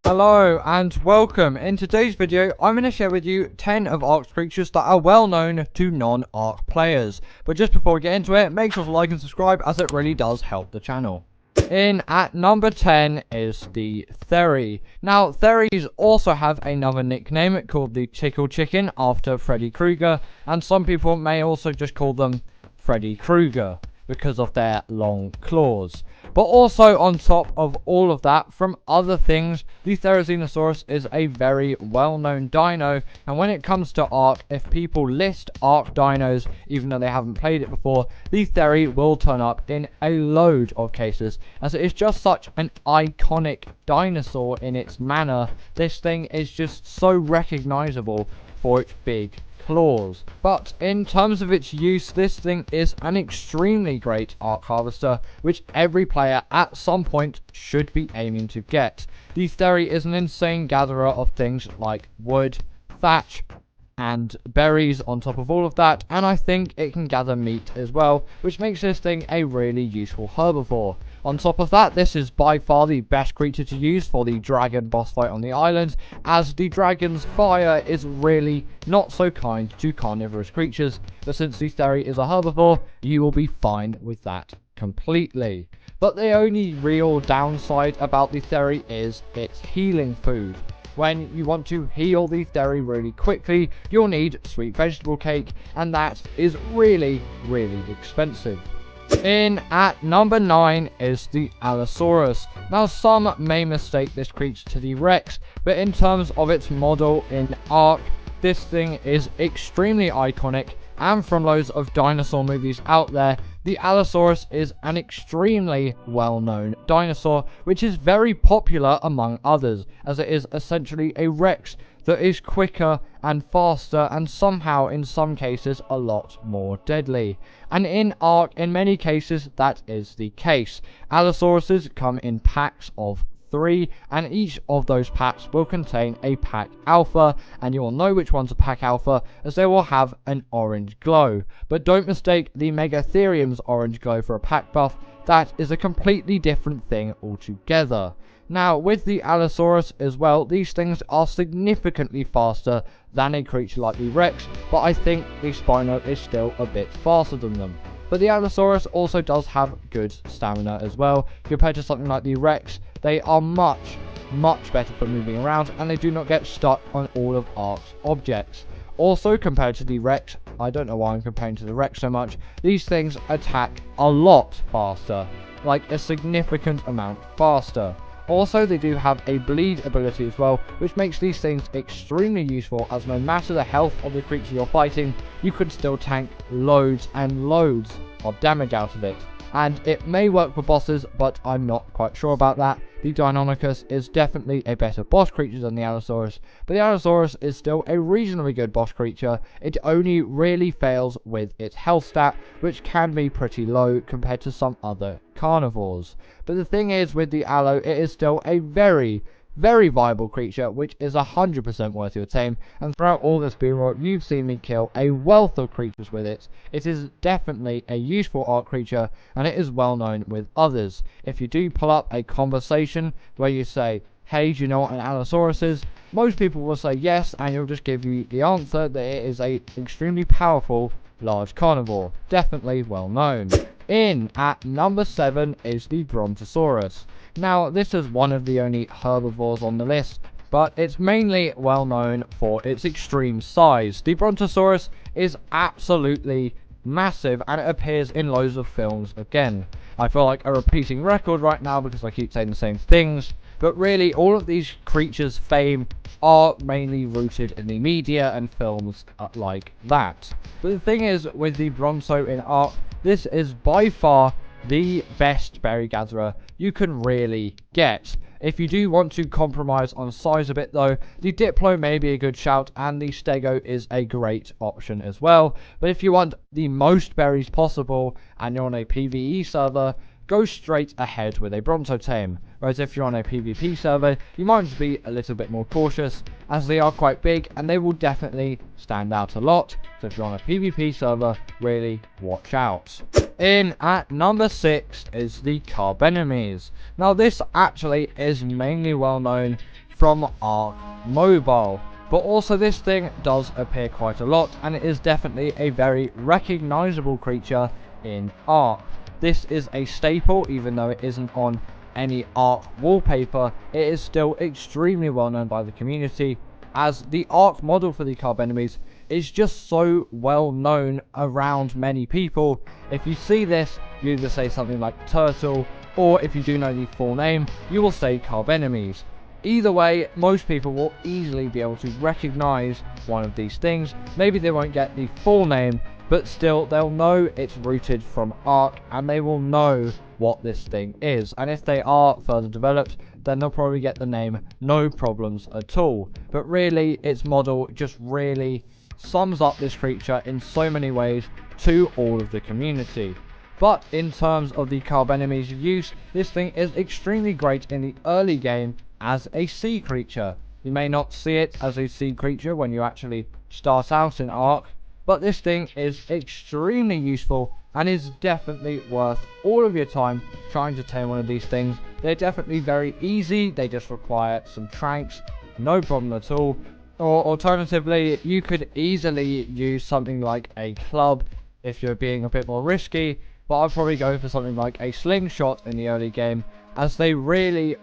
Hello and welcome. In today's video, I'm going to share with you 10 of Ark's creatures that are well known to non-Ark players. But just before we get into it, make sure to like and subscribe as it really does help the channel. In at number 10 is the Theri. Now, Theris also have another nickname called the Tickle Chicken after Freddy Krueger, and some people may also just call them Freddy Krueger because of their long claws. But also on top of all of that, from other things, the Therizinosaurus is a very well-known dino, and when it comes to Ark, if people list Ark dinos, even though they haven't played it before, the Theri will turn up in a load of cases, as it is just such an iconic dinosaur in its manner. This thing is just so recognizable for its big claws. But in terms of its use, this thing is an extremely great Ark harvester, which every player at some point should be aiming to get. The Theri is an insane gatherer of things like wood, thatch, and berries on top of all of that, and I think it can gather meat as well, which makes this thing a really useful herbivore. On top of that, this is by far the best creature to use for the dragon boss fight on the island, as the dragon's fire is really not so kind to carnivorous creatures, but since the Theri is a herbivore, you will be fine with that completely. But the only real downside about the Theri is its healing food. When you want to heal the Theri really quickly, you'll need sweet vegetable cake, and that is really expensive. In at number 9 is the Allosaurus. Now, some may mistake this creature to the Rex, but in terms of its model in Ark, this thing is extremely iconic, and from loads of dinosaur movies out there, the Allosaurus is an extremely well-known dinosaur, which is very popular among others, as it is essentially a Rex that is quicker and faster, and somehow in some cases a lot more deadly. And in Ark, in many cases, that is the case. Allosauruses come in packs of 3, and each of those packs will contain a pack alpha, and you will know which one's a pack alpha as they will have an orange glow. But don't mistake the Megatherium's orange glow for a pack buff. That is a completely different thing altogether. Now, with the Allosaurus as well, these things are significantly faster than a creature like the Rex, but I think the Spino is still a bit faster than them. But the Allosaurus also does have good stamina as well. Compared to something like the Rex, they are much better for moving around, and they do not get stuck on all of Ark's objects. Also, compared to the Rex, I don't know why I'm comparing to the Rex so much, these things attack a lot faster, like a significant amount faster. Also, they do have a bleed ability as well, which makes these things extremely useful, as no matter the health of the creature you're fighting, you can still tank loads and loads of damage out of it. And it may work for bosses, but I'm not quite sure about that. The Deinonychus is definitely a better boss creature than the Allosaurus, but the Allosaurus is still a reasonably good boss creature. It only really fails with its health stat, which can be pretty low compared to some other carnivores. But the thing is, with the Allo, it is still a very viable creature, which is 100% worth your tame, and throughout all this B-roll, you've seen me kill a wealth of creatures with it. It is definitely a useful Ark creature, and it is well known with others. If you do pull up a conversation where you say, hey, do you know what an Allosaurus is? Most people will say yes, and you'll just give you the answer that it is a extremely powerful large carnivore. Definitely well known. In at number 7 is the Brontosaurus. Now, this is one of the only herbivores on the list, but it's mainly well known for its extreme size. The Brontosaurus is absolutely massive, and it appears in loads of films again. I feel like a repeating record right now because I keep saying the same things, but really all of these creatures' fame are mainly rooted in the media and films like that. But the thing is, with the Bronto in Ark, this is by far the best berry gatherer you can really get. If you do want to compromise on size a bit though, the Diplo may be a good shout, and the Stego is a great option as well. But if you want the most berries possible and you're on a PvE server, go straight ahead with a Bronto tame. Whereas if you're on a PvP server, you might just be a little bit more cautious, as they are quite big and they will definitely stand out a lot. So if you're on a PvP server, really watch out. In at number 6 is the Carnotaurus. Now this actually is mainly well known from Ark Mobile. But also this thing does appear quite a lot, and it is definitely a very recognizable creature in Ark. This is a staple, even though it isn't on any Ark wallpaper. It is still extremely well known by the community, as the Ark model for the Carbenemies is just so well known around many people. If you see this, you either say something like turtle, or if you do know the full name, you will say Carbenemies. Either way, most people will easily be able to recognize one of these things. Maybe they won't get the full name, but still they'll know it's rooted from Ark, and they will know what this thing is. And if they are further developed, then they'll probably get the name, no problems at all. But really, its model just really sums up this creature in so many ways to all of the community. But in terms of the Carbenemies use, this thing is extremely great in the early game as a sea creature. You may not see it as a sea creature when you actually start out in Ark, but this thing is extremely useful and is definitely worth all of your time trying to tame one of these things. They're definitely very easy, they just require some tranks, no problem at all. Or alternatively, you could easily use something like a club if you're being a bit more risky, but I'd probably go for something like a slingshot in the early game, as they really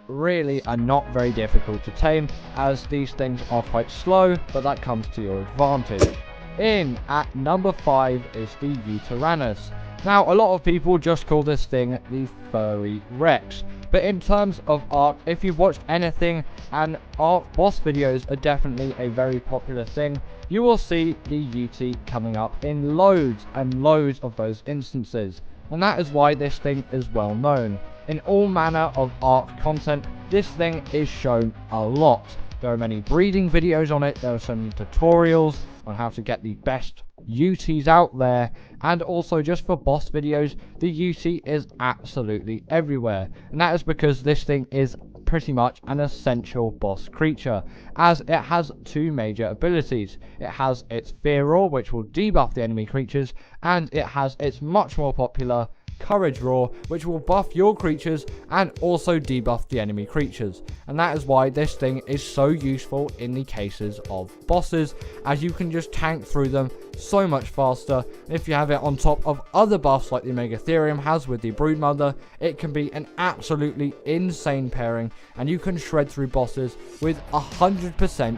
are not very difficult to tame, as these things are quite slow, but that comes to your advantage. In at number 5 is the Uranus. Now, a lot of people just call this thing the Furry Rex, but in terms of Ark, if you've watched anything, and Ark boss videos are definitely a very popular thing, you will see the UT coming up in loads and loads of those instances, and that is why this thing is well known. In all manner of Ark content, this thing is shown a lot. There are many breeding videos on it, there are some tutorials on how to get the best UTs out there, and also just for boss videos, the UT is absolutely everywhere, and that is because this thing is pretty much an essential boss creature, as it has two major abilities. It has its Fear Roar, which will debuff the enemy creatures, and it has its much more popular Courage Roar, which will buff your creatures and also debuff the enemy creatures. And that is why this thing is so useful in the cases of bosses, as you can just tank through them so much faster. If you have it on top of other buffs like the Megatherium has with the Broodmother, it can be an absolutely insane pairing, and you can shred through bosses with 100%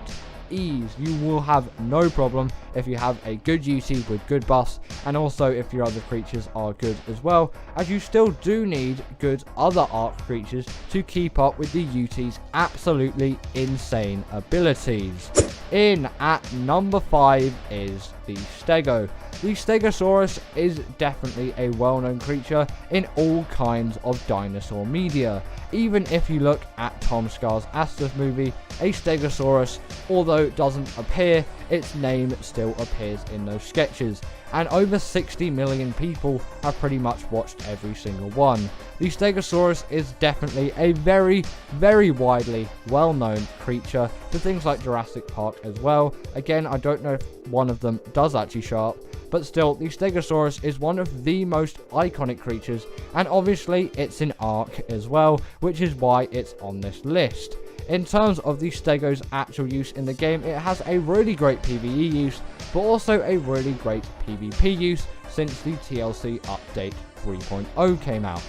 ease. You will have no problem if you have a good UT with good buffs, and also if your other creatures are good as well, as you still do need good other Ark creatures to keep up with the UT's absolutely insane abilities. In at number 5 is the Stego. The Stegosaurus is definitely a well-known creature in all kinds of dinosaur media. Even if you look at Tom Scar's Astos movie, a Stegosaurus, although it doesn't appear, its name still appears in those sketches, and over 60 million people have pretty much watched every single one. The Stegosaurus is definitely a very widely well-known creature for things like Jurassic Park as well. Again, I don't know if one of them does actually show up, but still, the Stegosaurus is one of the most iconic creatures, and obviously it's in Ark as well, which is why it's on this list. In terms of the Stego's actual use in the game, it has a really great PvE use, but also a really great PvP use since the TLC update 3.0 came out.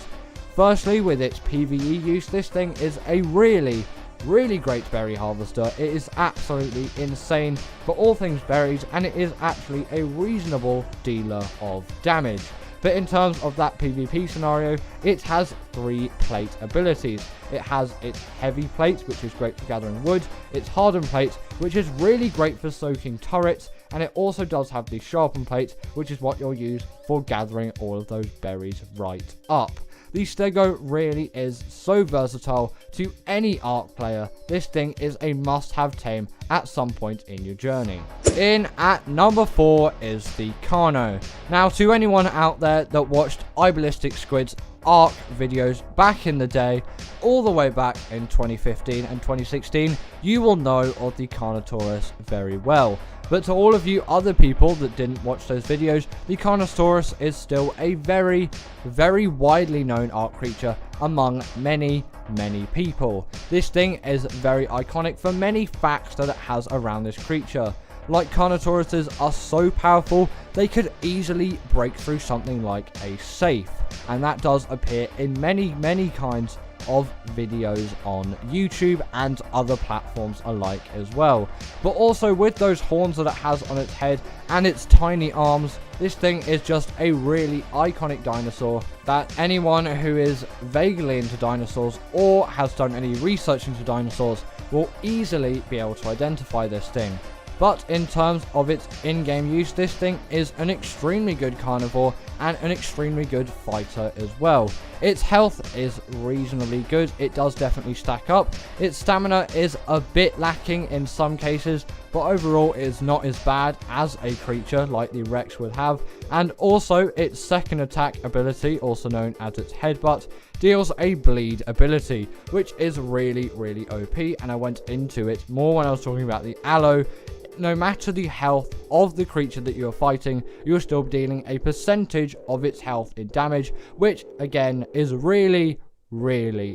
Firstly, with its PvE use, this thing is a really great berry harvester. It is absolutely insane for all things berries, and it is actually a reasonable dealer of damage. But in terms of that PvP scenario, it has 3 plate abilities. It has its heavy plate, which is great for gathering wood, its hardened plate, which is really great for soaking turrets, and it also does have the sharpened plate, which is what you'll use for gathering all of those berries right up. The Stego really is so versatile to any Ark player. This thing is a must-have tame at some point in your journey. In at number 4 is the Carno. Now, to anyone out there that watched I Ballistic Squid's Ark videos back in the day, all the way back in 2015 and 2016, you will know of the Carnotaurus very well. But to all of you other people that didn't watch those videos, the Carnotaurus is still a very, very widely known Ark creature among many people. This thing is very iconic for many facts that it has around this creature. Like, Carnotauruses are so powerful, they could easily break through something like a safe. And that does appear in many kinds of videos on YouTube and other platforms alike as well. But also with those horns that it has on its head and its tiny arms, this thing is just a really iconic dinosaur that anyone who is vaguely into dinosaurs or has done any research into dinosaurs will easily be able to identify this thing. But in terms of its in-game use, this thing is an extremely good carnivore and an extremely good fighter as well. Its health is reasonably good, it does definitely stack up. Its stamina is a bit lacking in some cases, but overall it is not as bad as a creature like the Rex would have. And also its second attack ability, also known as its headbutt, deals a bleed ability, which is really OP, and I went into it more when I was talking about the Allo. No matter the health of the creature that you're fighting, you're still dealing a percentage of its health in damage, which again is really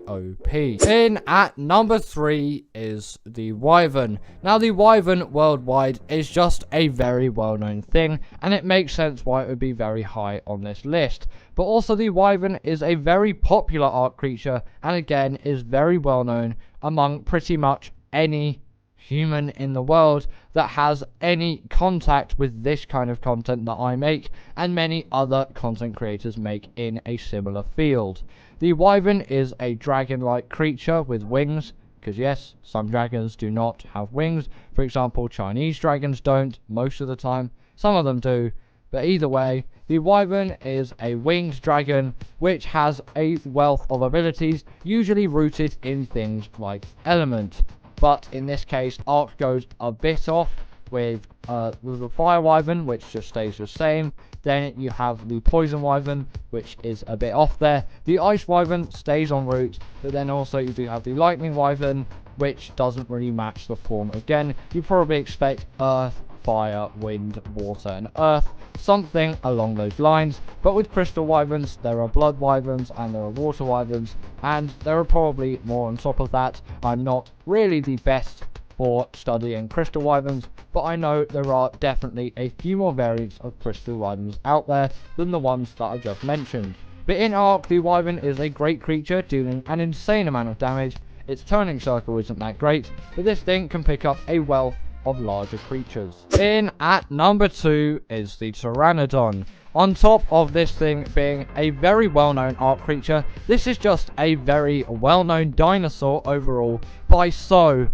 OP. In at number 3 is the Wyvern. Now, the Wyvern worldwide is just a very well-known thing, and it makes sense why it would be very high on this list. But also the Wyvern is a very popular Ark creature, and again is very well known among pretty much any human in the world that has any contact with this kind of content that I make and many other content creators make in a similar field. The Wyvern is a dragon-like creature with wings, because yes, some dragons do not have wings. For example, Chinese dragons don't most of the time, some of them do, but either way, the Wyvern is a winged dragon which has a wealth of abilities, usually rooted in things like element. But in this case, Ark goes a bit off with the Fire Wyvern, which just stays the same. Then you have the Poison Wyvern, which is a bit off there. The Ice Wyvern stays en route, but then also you do have the Lightning Wyvern, which doesn't really match the form. Again, you probably expect Earth, Fire, Wind, Water, and Earth, something along those lines. But with Crystal Wyverns, there are Blood Wyverns and there are Water Wyverns, and there are probably more on top of that. I'm not really the best for studying Crystal Wyverns, but I know there are definitely a few more variants of Crystal Wyverns out there than the ones that I've just mentioned. But in Ark, the Wyvern is a great creature, dealing an insane amount of damage. Its turning circle isn't that great, but this thing can pick up a wealth of larger creatures. In at number 2 is the Pteranodon. On top of this thing being a very well-known Ark creature, this is just a very well-known dinosaur overall by so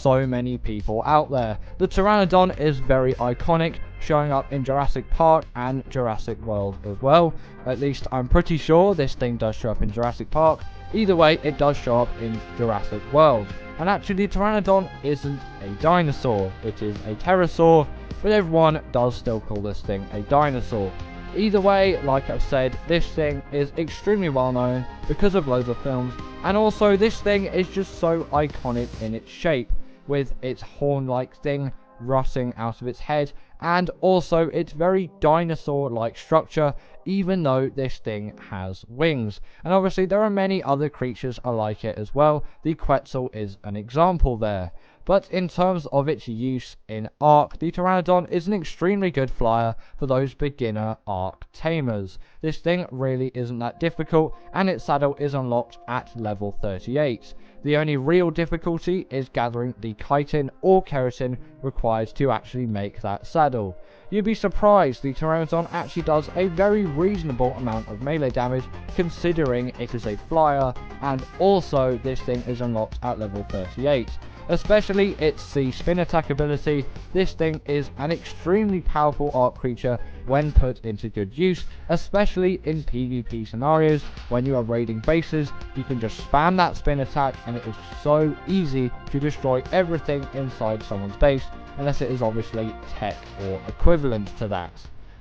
many people out there. The Pteranodon is very iconic, showing up in Jurassic Park and Jurassic World as well. At least I'm pretty sure this thing does show up in Jurassic Park. Either way, it does show up in Jurassic World. And actually, the Pteranodon isn't a dinosaur, it is a pterosaur, but everyone does still call this thing a dinosaur. Either way, like I've said, this thing is extremely well known because of loads of films, and also this thing is just so iconic in its shape, with its horn-like thing rutting out of its head, and also its very dinosaur-like structure, even though this thing has wings. And obviously there are many other creatures like it as well. The Quetzal is an example there. But in terms of its use in Ark, the Pteranodon is an extremely good flyer for those beginner Ark Tamers. This thing really isn't that difficult, and its saddle is unlocked at level 38. The only real difficulty is gathering the chitin or keratin required to actually make that saddle. You'd be surprised the Pteranodon actually does a very reasonable amount of melee damage considering it is a flyer, and also this thing is unlocked at level 38. Especially its spin attack ability, this thing is an extremely powerful Ark creature when put into good use, especially in PvP scenarios. When you are raiding bases, you can just spam that spin attack and it is so easy to destroy everything inside someone's base, unless it is obviously tech or equivalent to that.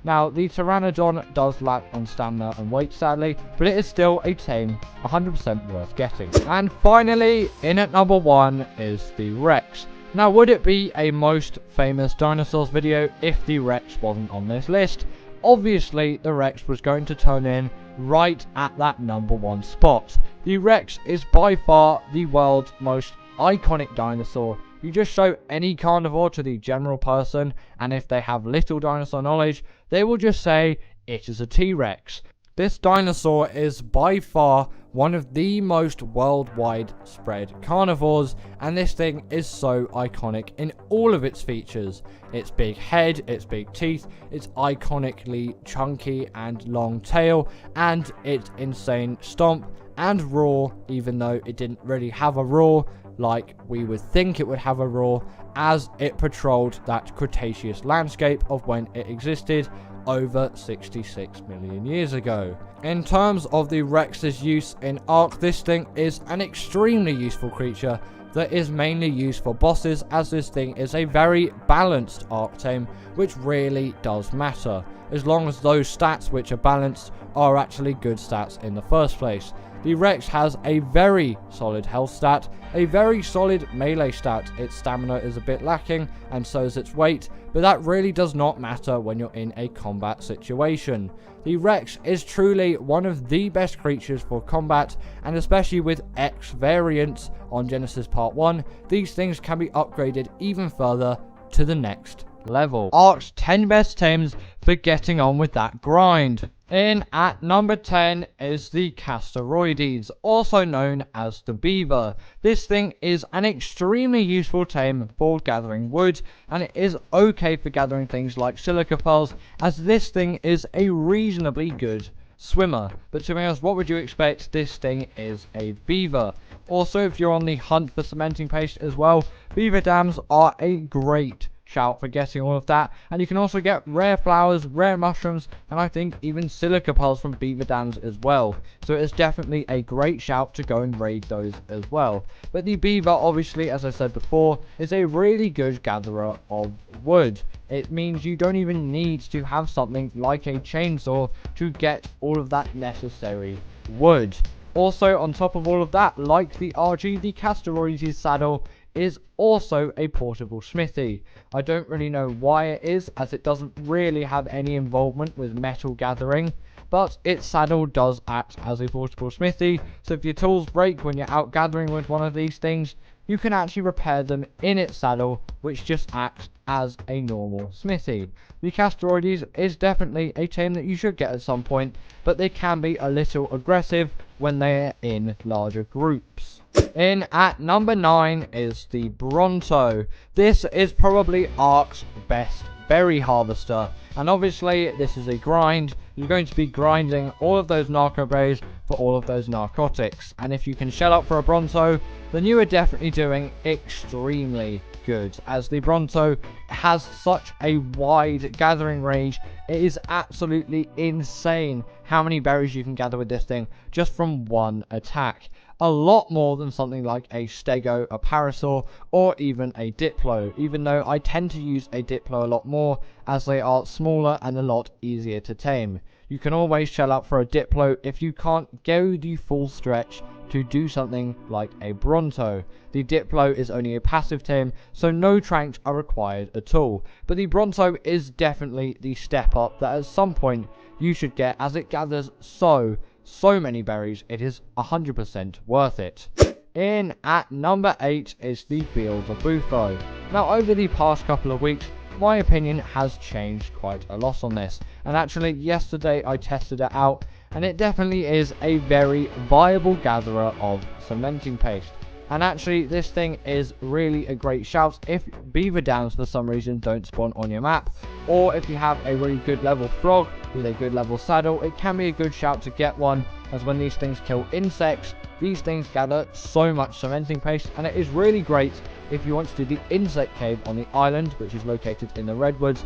Now, the Pteranodon does lack on stamina and weight sadly, but it is still a tame 100% worth getting. And finally, in at number 1 is the Rex. Now, would it be a most famous dinosaurs video if the Rex wasn't on this list? Obviously, the Rex was going to turn in right at that number 1 spot. The Rex is by far the world's most iconic dinosaur. You just show any carnivore to the general person, and if they have little dinosaur knowledge, they will just say it is a T-Rex. This dinosaur is by far one of the most worldwide spread carnivores, and this thing is so iconic in all of its features. Its big head, its big teeth, its iconically chunky and long tail, and its insane stomp and roar, even though it didn't really have a roar like we would think it would have a roar, as it patrolled that Cretaceous landscape of when it existed over 66 million years ago. In terms of the Rex's use in Ark, this thing is an extremely useful creature that is mainly used for bosses, as this thing is a very balanced Ark Tame, which really does matter, as long as those stats which are balanced are actually good stats in the first place. The Rex has a very solid health stat, a very solid melee stat. Its stamina is a bit lacking, and so is its weight, but that really does not matter when you're in a combat situation. The Rex is truly one of the best creatures for combat, and especially with X variants on Genesis Part 1, these things can be upgraded even further to the next level. Ark's 10 best tames for getting on with that grind. In at number 10 is the Castoroides, also known as the beaver. This thing is an extremely useful tame for gathering wood, and it is okay for gathering things like silica pearls, as this thing is a reasonably good swimmer. But to be honest, what would you expect? This thing is a beaver. Also, if you're on the hunt for cementing paste as well, beaver dams are a great shout for getting all of that, and you can also get rare flowers, rare mushrooms, and I think even silica pearls from beaver dams as well, so it is definitely a great shout to go and raid those as well. But the beaver, obviously, as I said before, is a really good gatherer of wood. It means you don't even need to have something like a chainsaw to get all of that necessary wood. Also, on top of all of that, like the RG, the Castoroides saddle is also a portable smithy. I don't really know why it is, as it doesn't really have any involvement with metal gathering, but its saddle does act as a portable smithy, so if your tools break when you're out gathering with one of these things, you can actually repair them in its saddle, which just acts as a normal smithy. The Castoroides is definitely a tame that you should get at some point, but they can be a little aggressive when they're in larger groups. In at number 9 is the Bronto. This is probably Ark's best berry harvester, and obviously this is a grind. You're going to be grinding all of those narco berries for all of those narcotics, and if you can shell up for a Bronto, then you are definitely doing extremely good, as the Bronto has such a wide gathering range. It is absolutely insane how many berries you can gather with this thing just from one attack. A lot more than something like a Stego, a Parasaur, or even a Diplo, even though I tend to use a Diplo a lot more, as they are smaller and a lot easier to tame. You can always shell out for a Diplo if you can't go the full stretch to do something like a Bronto. The Diplo is only a passive tame, so no tranks are required at all, but the Bronto is definitely the step up that at some point you should get, as it gathers so many berries. It is 100% worth it. In at number 8 is the Bufo. Now, over the past couple of weeks, my opinion has changed quite a lot on this, and actually yesterday I tested it out, and it definitely is a very viable gatherer of cementing paste. And actually, this thing is really a great shout if beaver dams for some reason don't spawn on your map, or if you have a really good level frog with a good level saddle, it can be a good shout to get one, as when these things kill insects, these things gather so much cementing paste, and it is really great if you want to do the insect cave on the island, which is located in the redwoods.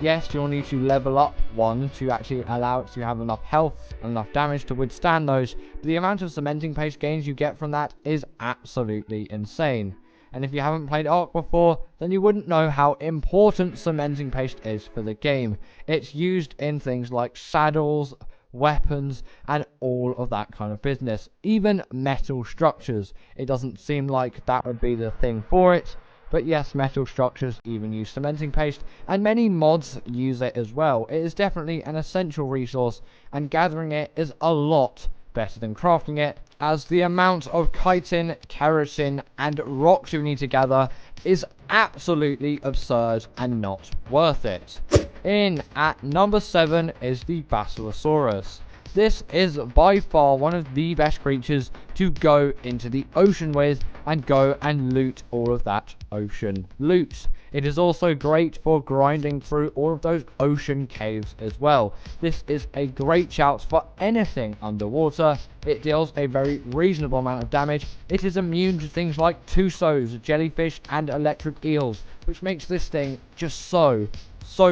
Yes, you'll need to level up one to actually allow it to have enough health and enough damage to withstand those, but the amount of cementing paste gains you get from that is absolutely insane. And if you haven't played Ark before, then you wouldn't know how important cementing paste is for the game. It's used in things like saddles, weapons, and all of that kind of business. Even metal structures. It doesn't seem like that would be the thing for it, but yes, metal structures even use cementing paste, and many mods use it as well. It is definitely an essential resource, and gathering it is a lot better than crafting it, as the amount of chitin, keratin, and rocks you need to gather is absolutely absurd and not worth it. In at number 7 is the Basilosaurus. This is by far one of the best creatures to go into the ocean with and go and loot all of that ocean loot. It is also great for grinding through all of those ocean caves as well. This is a great shout for anything underwater. It deals a very reasonable amount of damage. It is immune to things like Tusos, jellyfish, and electric eels, which makes this thing just so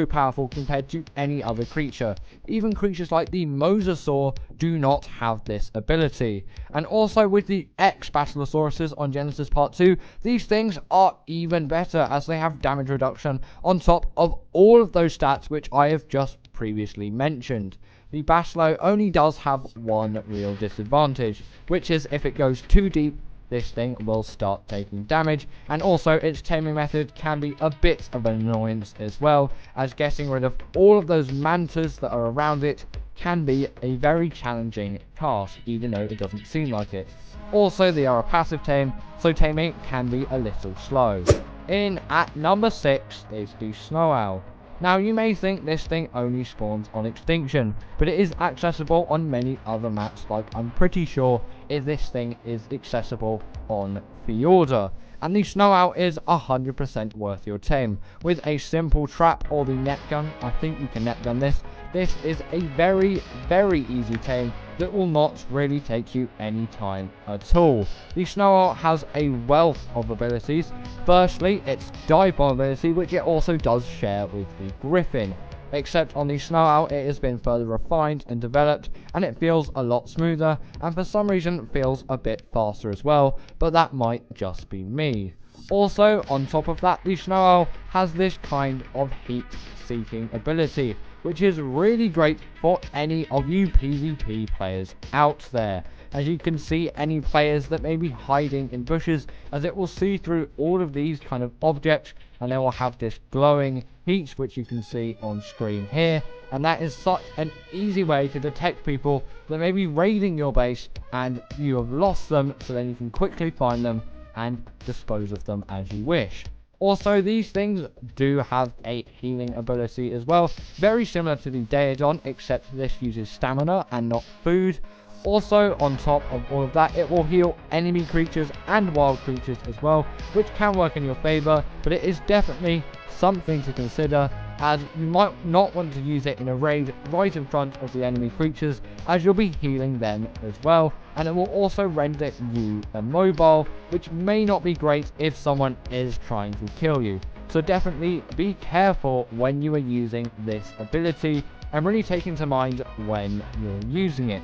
powerful compared to any other creature. Even creatures like the Mosasaur do not have this ability. And also with the Basilosaurus on Genesis Part 2, these things are even better as they have damage reduction on top of all of those stats which I have just previously mentioned. The Basilo only does have one real disadvantage, which is if it goes too deep, this thing will start taking damage, and also its taming method can be a bit of an annoyance as well, as getting rid of all of those mantas that are around it can be a very challenging task, even though it doesn't seem like it. Also, they are a passive tame, so taming can be a little slow. In at number 6 is the Snowout. Now, you may think this thing only spawns on extinction, but it is accessible on many other maps, like I'm pretty sure this thing is accessible on Fjorda. And the Snowout is 100% worth your tame. With a simple trap or the net gun, I think you can net gun this. This is a very easy tame that will not really take you any time at all. The Snowout has a wealth of abilities. Firstly, its dive bomb ability, which it also does share with the Griffin. Except on the Snowout, it has been further refined and developed, and it feels a lot smoother, and for some reason feels a bit faster as well, but that might just be me. Also, on top of that, the Snowout has this kind of heat-seeking ability, which is really great for any of you PvP players out there. As you can see, any players that may be hiding in bushes, as it will see through all of these kind of objects, and they will have this glowing heat, which you can see on screen here. And that is such an easy way to detect people that may be raiding your base and you have lost them, so then you can quickly find them and dispose of them as you wish. Also, these things do have a healing ability as well, very similar to the Daedon, except this uses stamina and not food. Also, on top of all of that, it will heal enemy creatures and wild creatures as well, which can work in your favor, but it is definitely something to consider, as you might not want to use it in a raid right in front of the enemy creatures, as you'll be healing them as well, and it will also render you immobile, which may not be great if someone is trying to kill you. So definitely be careful when you are using this ability, and really take into mind when you're using it.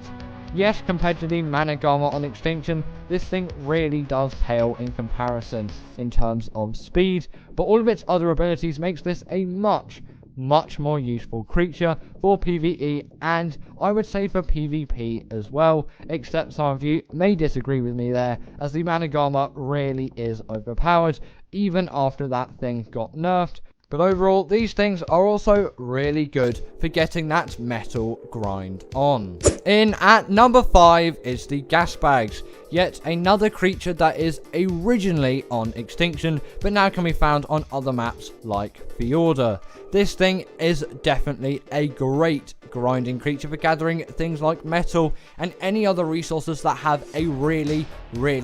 Yes, compared to the Managama on Extinction, this thing really does pale in comparison in terms of speed, but all of its other abilities makes this a much more useful creature for PvE, and I would say for PvP as well, except some of you may disagree with me there, as the Managama really is overpowered, even after that thing got nerfed. But overall, these things are also really good for getting that metal grind on. In at number 5 is the Gasbags, yet another creature that is originally on Extinction, but now can be found on other maps like Fjorda. This thing is definitely a great grinding creature for gathering things like metal and any other resources that have a really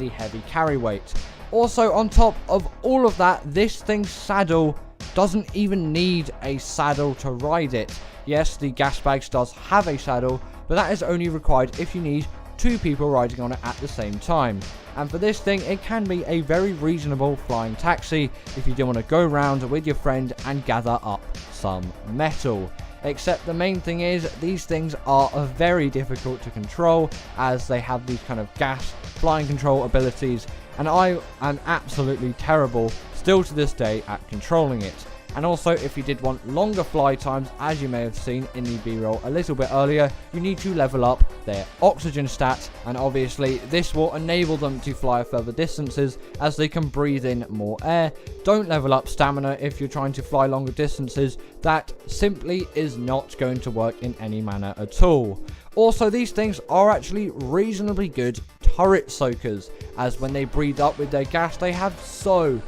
heavy carry weight. Also, on top of all of that, this thing's saddle doesn't even need a saddle to ride it. Yes, the Gasbags does have a saddle, but that is only required if you need 2 people riding on it at the same time. And for this thing, it can be a very reasonable flying taxi if you do want to go around with your friend and gather up some metal. Except the main thing is, these things are very difficult to control, as they have these kind of gas flying control abilities, and I am absolutely terrible still to this day at controlling it. And also, if you did want longer fly times, as you may have seen in the B-roll a little bit earlier, you need to level up their oxygen stats, and obviously this will enable them to fly further distances as they can breathe in more air. Don't level up stamina if you're trying to fly longer distances. That simply is not going to work in any manner at all. Also, these things are actually reasonably good turret soakers, as when they breathe up with their gas, they have so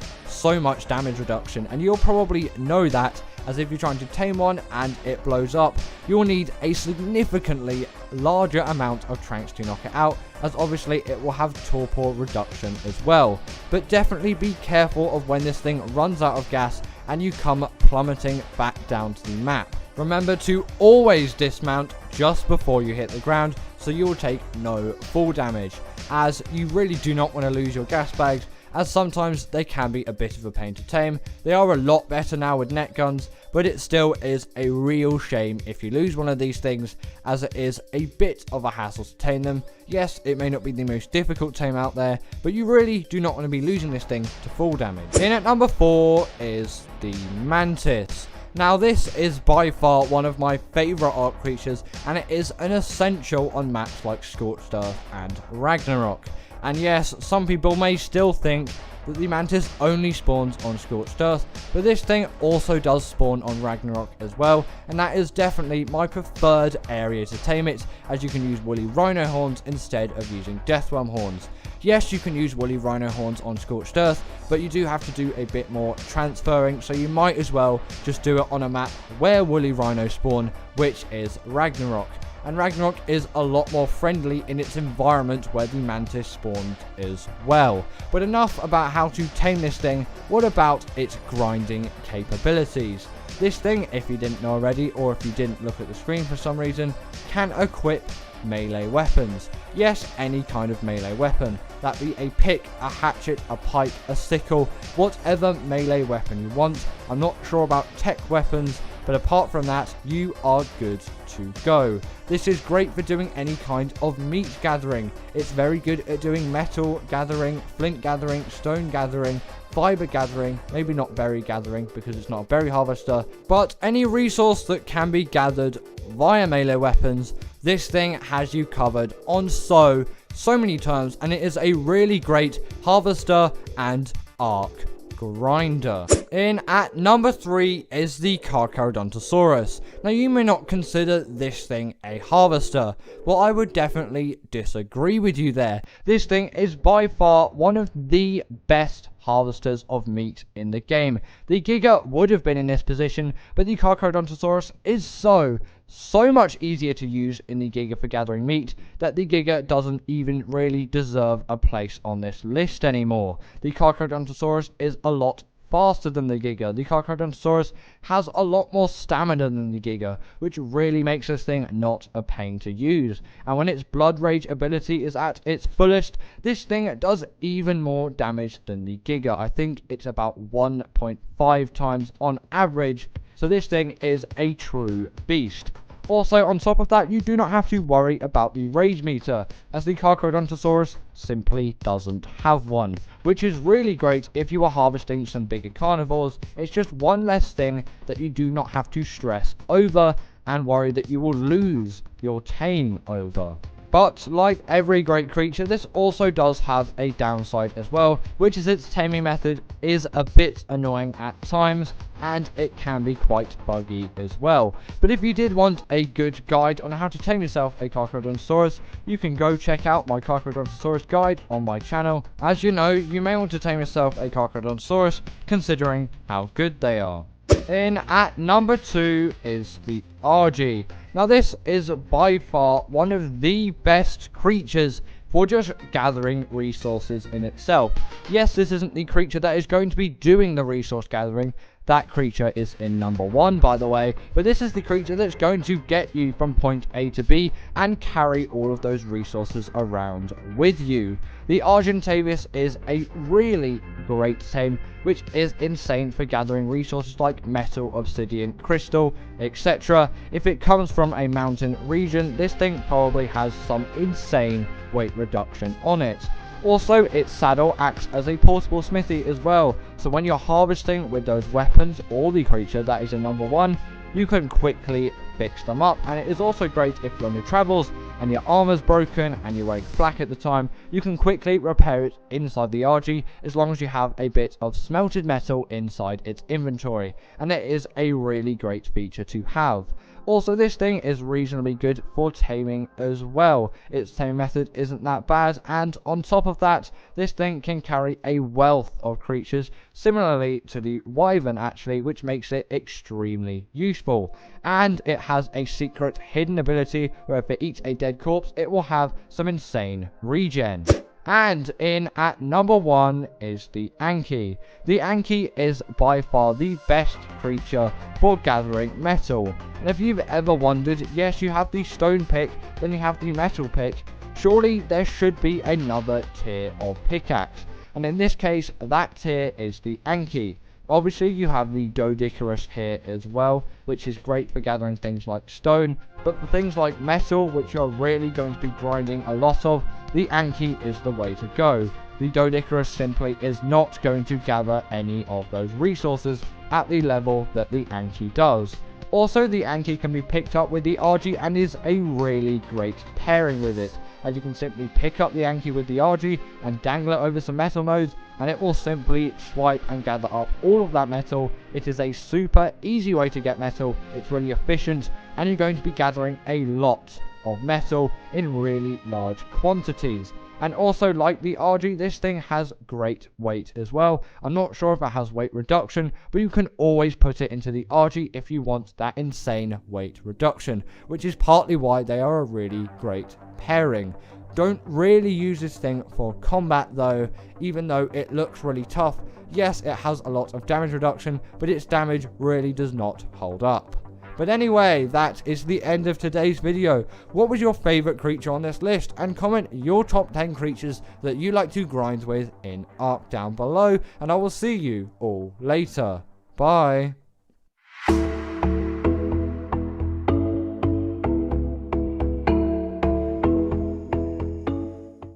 much damage reduction, and you'll probably know that, as if you're trying to tame one and it blows up, you'll need a significantly larger amount of tranks to knock it out, as obviously it will have torpor reduction as well. But definitely be careful of when this thing runs out of gas and you come plummeting back down to the map. Remember to always dismount just before you hit the ground, so you will take no fall damage, as you really do not want to lose your gas bags, as sometimes they can be a bit of a pain to tame. They are a lot better now with net guns, but it still is a real shame if you lose one of these things, as it is a bit of a hassle to tame them. Yes, it may not be the most difficult tame out there, but you really do not want to be losing this thing to fall damage. In at number 4 is the Mantis. Now, this is by far one of my favourite Ark creatures, and it is an essential on maps like Scorched Earth and Ragnarok. And yes, some people may still think that the Mantis only spawns on Scorched Earth, but this thing also does spawn on Ragnarok as well, and that is definitely my preferred area to tame it, as you can use woolly rhino horns instead of using deathworm horns. Yes, you can use woolly rhino horns on Scorched Earth, but you do have to do a bit more transferring, so you might as well just do it on a map where woolly rhinos spawn, which is Ragnarok. And Ragnarok is a lot more friendly in its environment where the Mantis spawned as well. But enough about how to tame this thing, what about its grinding capabilities? This thing, if you didn't know already, or if you didn't look at the screen for some reason, can equip melee weapons. Yes, any kind of melee weapon. That be a pick, a hatchet, a pike, a sickle, whatever melee weapon you want. I'm not sure about tech weapons, but apart from that, you are good to go. This is great for doing any kind of meat gathering. It's very good at doing metal gathering, flint gathering, stone gathering, fiber gathering, maybe not berry gathering because it's not a berry harvester, but any resource that can be gathered via melee weapons, this thing has you covered on so many terms, and it is a really great harvester and arc grinder. In at number 3 is the Carnotaurus. Now, you may not consider this thing a harvester. Well, I would definitely disagree with you there. This thing is by far one of the best harvesters of meat in the game. The Giga would have been in this position, but the Carnotaurus is so much easier to use in the Giga for gathering meat that the Giga doesn't even really deserve a place on this list anymore. The Carnotaurus is a lot faster than the Giga. The Carnotaurus has a lot more stamina than the Giga, which really makes this thing not a pain to use. And when its Blood Rage ability is at its fullest, this thing does even more damage than the Giga. I think it's about 1.5 times on average. So this thing is a true beast. Also, on top of that, you do not have to worry about the rage meter, as the Carnotaurus simply doesn't have one, which is really great if you are harvesting some bigger carnivores. It's just one less thing that you do not have to stress over and worry that you will lose your tame over. But like every great creature, this also does have a downside as well, which is its taming method is a bit annoying at times, and it can be quite buggy as well. But if you did want a good guide on how to tame yourself a Carnotaurus, you can go check out my Carnotaurus guide on my channel. As you know, you may want to tame yourself a Carnotaurus considering how good they are. In at number 2 is the RG. Now, this is by far one of the best creatures for just gathering resources in itself. Yes, this isn't the creature that is going to be doing the resource gathering. That creature is in number 1, by the way, but this is the creature that's going to get you from point A to B and carry all of those resources around with you. The Argentavis is a really great tame, which is insane for gathering resources like metal, obsidian, crystal, etc. If it comes from a mountain region, this thing probably has some insane weight reduction on it. Also, its saddle acts as a portable smithy as well, so when you're harvesting with those weapons or the creature that is a number 1, you can quickly fix them up. And it is also great if you're on your travels and your armor's broken and you're wearing flak at the time, you can quickly repair it inside the RG as long as you have a bit of smelted metal inside its inventory, and it is a really great feature to have. Also, this thing is reasonably good for taming as well. Its taming method isn't that bad, and on top of that, this thing can carry a wealth of creatures, similarly to the Wyvern actually, which makes it extremely useful. And it has a secret hidden ability where if it eats a dead corpse, it will have some insane regen. And in at number 1 is the Anki. The Anki is by far the best creature for gathering metal. And if you've ever wondered, yes, you have the stone pick, then you have the metal pick, surely there should be another tier of pickaxe. And in this case, that tier is the Anki. Obviously, you have the Doedicurus here as well, which is great for gathering things like stone, but for things like metal, which you're really going to be grinding a lot of, the Anki is the way to go. The Doedicurus simply is not going to gather any of those resources at the level that the Anki does. Also, the Anki can be picked up with the RG and is a really great pairing with it, as you can simply pick up the Anki with the RG and dangle it over some metal nodes, and it will simply swipe and gather up all of that metal. It is a super easy way to get metal, it's really efficient, and you're going to be gathering a lot of metal in really large quantities. And also, like the RG, this thing has great weight as well. I'm not sure if it has weight reduction, but you can always put it into the RG if you want that insane weight reduction, which is partly why they are a really great pairing. Don't really use this thing for combat though, even though it looks really tough. Yes, it has a lot of damage reduction, but its damage really does not hold up. But anyway, that is the end of today's video. What was your favourite creature on this list? And comment your top 10 creatures that you like to grind with in Ark down below. And I will see you all later. Bye.